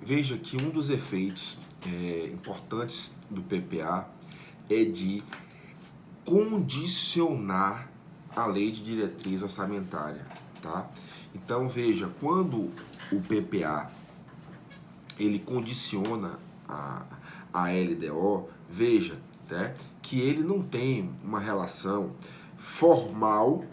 Veja que um dos efeitos importantes do PPA é de condicionar a lei de diretriz orçamentária, tá? Então veja, quando o PPA ele condiciona a LDO, veja, né, que ele não tem uma relação formal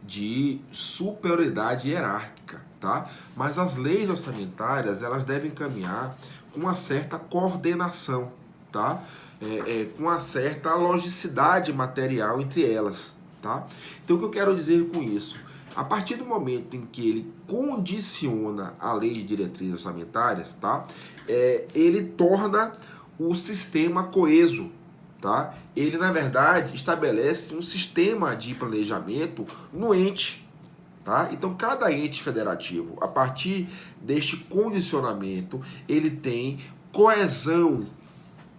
de superioridade hierárquica, tá? Mas as leis orçamentárias, elas devem caminhar com uma certa coordenação, tá? Com uma certa logicidade material entre elas, tá? Então, o que eu quero dizer com isso? A partir do momento em que ele condiciona a lei de diretrizes orçamentárias, tá? Ele torna o sistema coeso, tá? Ele, na verdade, estabelece um sistema de planejamento no ente, tá? Então, cada ente federativo, a partir deste condicionamento, ele tem coesão,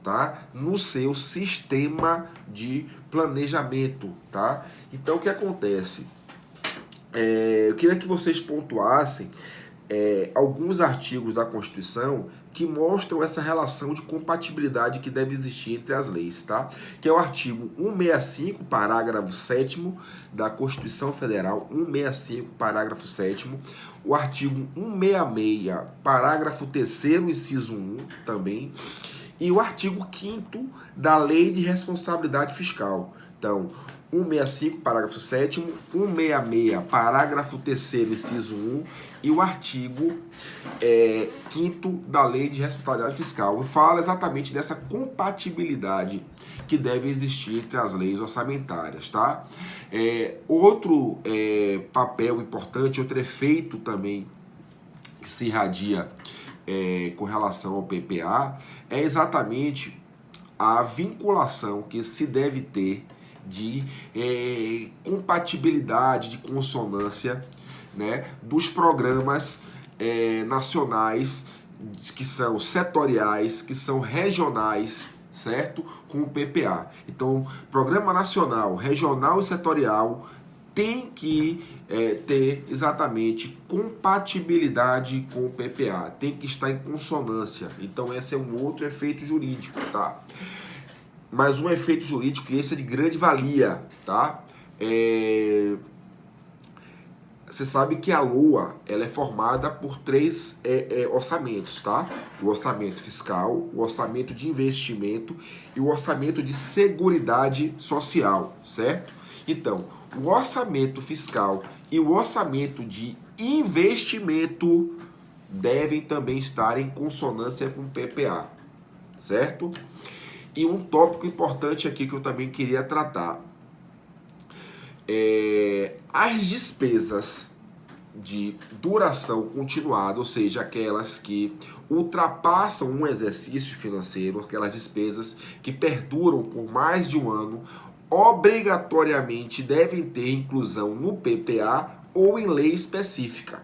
tá? No seu sistema de planejamento, tá? Então, o que acontece? Eu queria que vocês pontuassem alguns artigos da Constituição que mostram essa relação de compatibilidade que deve existir entre as leis, tá? Que é o artigo 165, parágrafo 7º da Constituição Federal, 165, parágrafo 7º, o artigo 166, parágrafo 3º, inciso 1 também, e o artigo 5º da Lei de Responsabilidade Fiscal. Então, 165, parágrafo 7º, 166, parágrafo 3º, inciso 1, e o artigo 5º da Lei de Responsabilidade Fiscal. E fala exatamente dessa compatibilidade que deve existir entre as leis orçamentárias, tá? Outro papel importante, outro efeito também que se irradia com relação ao PPA é exatamente a vinculação que se deve ter de compatibilidade, de consonância, né, dos programas nacionais, que são setoriais, que são regionais, certo? Com o PPA. Então, programa nacional, regional e setorial tem que ter exatamente compatibilidade com o PPA, tem que estar em consonância. Então, esse é um outro efeito jurídico, tá? Mas um efeito jurídico que esse é de grande valia, tá? Você sabe que a LOA ela é formada por três orçamentos, tá? O orçamento fiscal, o orçamento de investimento e o orçamento de seguridade social, certo? Então, o orçamento fiscal e o orçamento de investimento devem também estar em consonância com o PPA, certo? E um tópico importante aqui que eu também queria tratar. As despesas de duração continuada, ou seja, aquelas que ultrapassam um exercício financeiro, aquelas despesas que perduram por mais de um ano, obrigatoriamente devem ter inclusão no PPA ou em lei específica.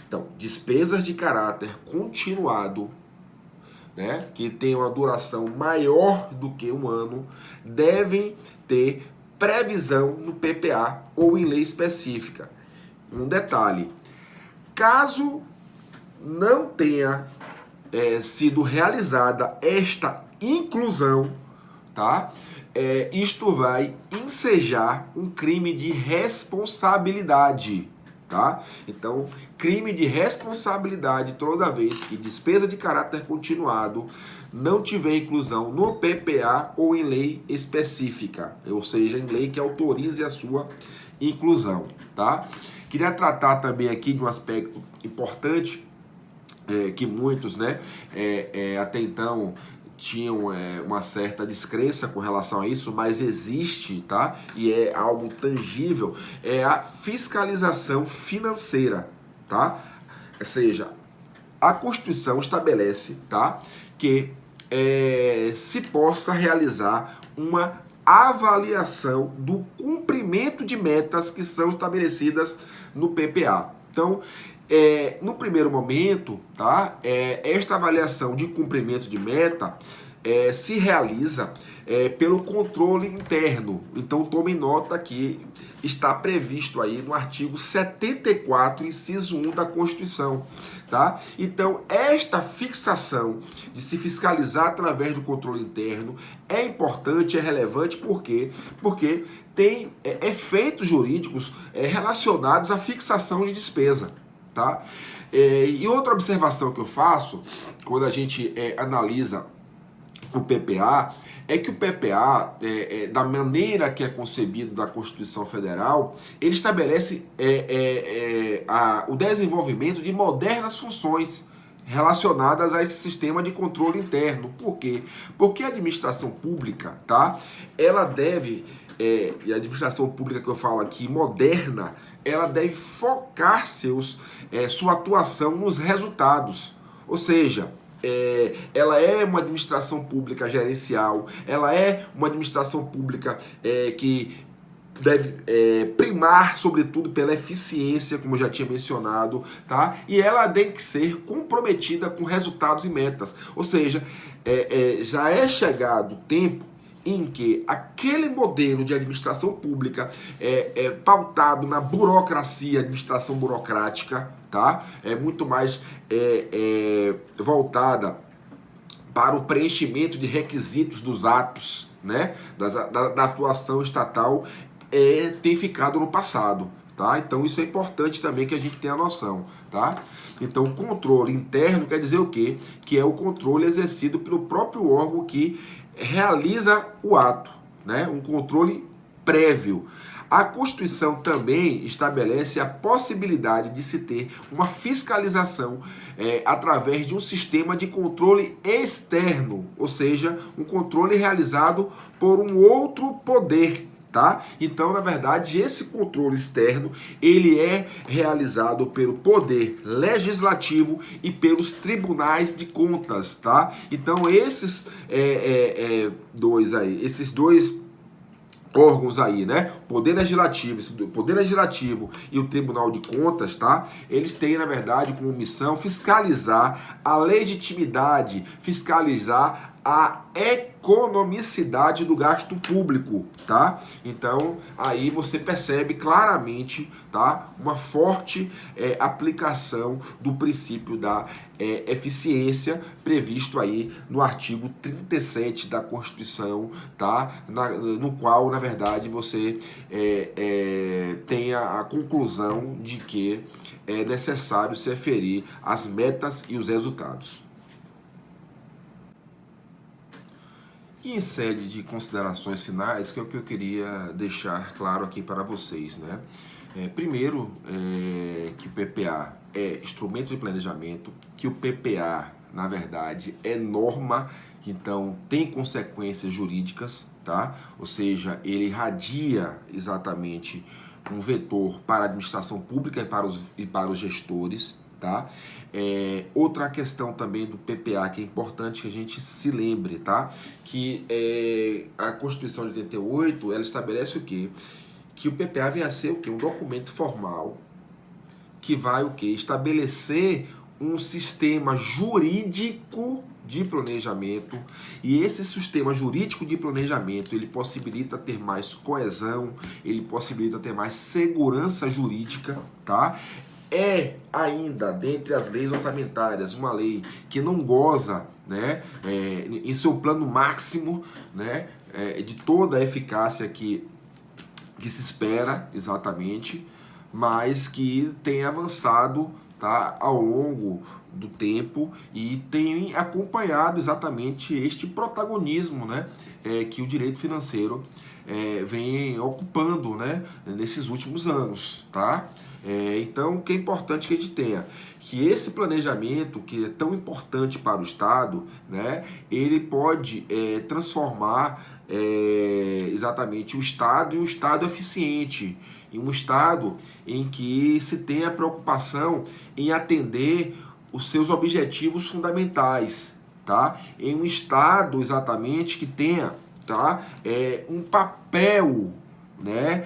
Então, despesas de caráter continuado, né, que tem uma duração maior do que um ano, devem ter previsão no PPA ou em lei específica. Um detalhe, caso não tenha sido realizada esta inclusão, tá? Isto vai ensejar um crime de responsabilidade, tá? Então, crime de responsabilidade toda vez que despesa de caráter continuado não tiver inclusão no PPA ou em lei específica, ou seja, em lei que autorize a sua inclusão, tá? Queria tratar também aqui de um aspecto importante que muitos, né, até então tinham uma certa descrença com relação a isso, mas existe, tá? E é algo tangível, é a fiscalização financeira, tá? Ou seja, a Constituição estabelece, tá, que se possa realizar uma avaliação do cumprimento de metas que são estabelecidas no PPA. Então, no primeiro momento, tá, esta avaliação de cumprimento de meta se realiza pelo controle interno. Então tome nota que está previsto aí no artigo 74, inciso 1 da Constituição, tá? Então, esta fixação de se fiscalizar através do controle interno é importante, é relevante, por quê? Porque tem efeitos jurídicos relacionados à fixação de despesa, tá? E outra observação que eu faço, quando a gente analisa o PPA, é que o PPA, da maneira que é concebido da Constituição Federal, ele estabelece o desenvolvimento de modernas funções relacionadas a esse sistema de controle interno. Por quê? Porque a administração pública, tá? Ela deve, e a administração pública que eu falo aqui, moderna, ela deve focar sua atuação nos resultados. Ou seja, ela é uma administração pública gerencial, ela é uma administração pública que deve primar, sobretudo, pela eficiência, como eu já tinha mencionado, tá? E ela tem que ser comprometida com resultados e metas. Ou seja, já é chegado o tempo em que aquele modelo de administração pública pautado na burocracia, administração burocrática, tá? É muito mais voltada para o preenchimento de requisitos dos atos, né? Da atuação estatal, tem ficado no passado, tá? Então isso é importante também que a gente tenha noção, tá? Então o controle interno quer dizer o quê? Que é o controle exercido pelo próprio órgão que realiza o ato, né? Um controle prévio. A Constituição também estabelece a possibilidade de se ter uma fiscalização através de um sistema de controle externo, ou seja, um controle realizado por um outro poder, tá? Então, na verdade, esse controle externo, ele é realizado pelo poder legislativo e pelos tribunais de contas, tá? Então, esses dois órgãos aí, né? Poder Legislativo e o Tribunal de Contas, tá? Eles têm, na verdade, como missão fiscalizar a legitimidade, fiscalizar a economicidade do gasto público, tá? Então, aí você percebe claramente, tá? Uma forte aplicação do princípio da eficiência previsto aí no artigo 37 da Constituição, tá? No qual, na verdade, você tem a conclusão de que é necessário se referir às metas e os resultados. E em sede de considerações finais, que é o que eu queria deixar claro aqui para vocês, né? Primeiro, que o PPA é instrumento de planejamento, que o PPA, na verdade, é norma, então tem consequências jurídicas, tá? Ou seja, ele irradia exatamente um vetor para a administração pública e para os gestores, tá? Outra questão também do PPA que é importante que a gente se lembre, tá? Que a Constituição de 88, ela estabelece o quê? Que o PPA vem a ser o quê? Um documento formal que vai o quê? Estabelecer um sistema jurídico de planejamento, e esse sistema jurídico de planejamento, ele possibilita ter mais coesão, ele possibilita ter mais segurança jurídica, tá? É ainda, dentre as leis orçamentárias, uma lei que não goza, né, em seu plano máximo, né, de toda a eficácia que se espera, exatamente, mas que tem avançado, tá, ao longo do tempo e tem acompanhado exatamente este protagonismo, né, que o direito financeiro vem ocupando, né, nesses últimos anos, tá? Então, o que é importante que a gente tenha? Que esse planejamento, que é tão importante para o Estado, né, ele pode transformar exatamente o Estado em um Estado eficiente, em um Estado em que se tenha preocupação em atender os seus objetivos fundamentais, tá? Em um Estado exatamente que tenha, tá, um papel, né,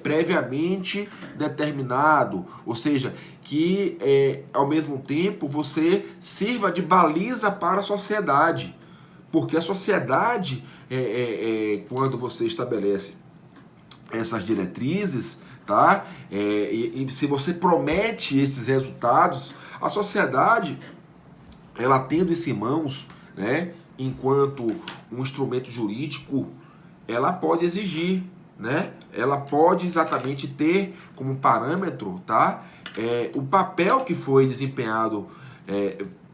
previamente determinado, ou seja, que ao mesmo tempo você sirva de baliza para a sociedade. Porque a sociedade, quando você estabelece essas diretrizes, tá? E se você promete esses resultados, a sociedade, ela tendo isso em mãos, né, enquanto um instrumento jurídico, ela pode exigir, né? Ela pode exatamente ter como parâmetro, tá? O papel que foi desempenhado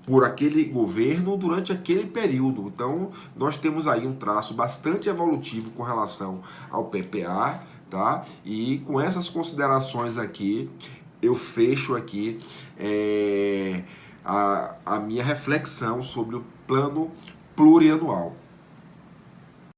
por aquele governo durante aquele período. Então, nós temos aí um traço bastante evolutivo com relação ao PPA, tá? E com essas considerações aqui, eu fecho aqui a minha reflexão sobre o plano plurianual.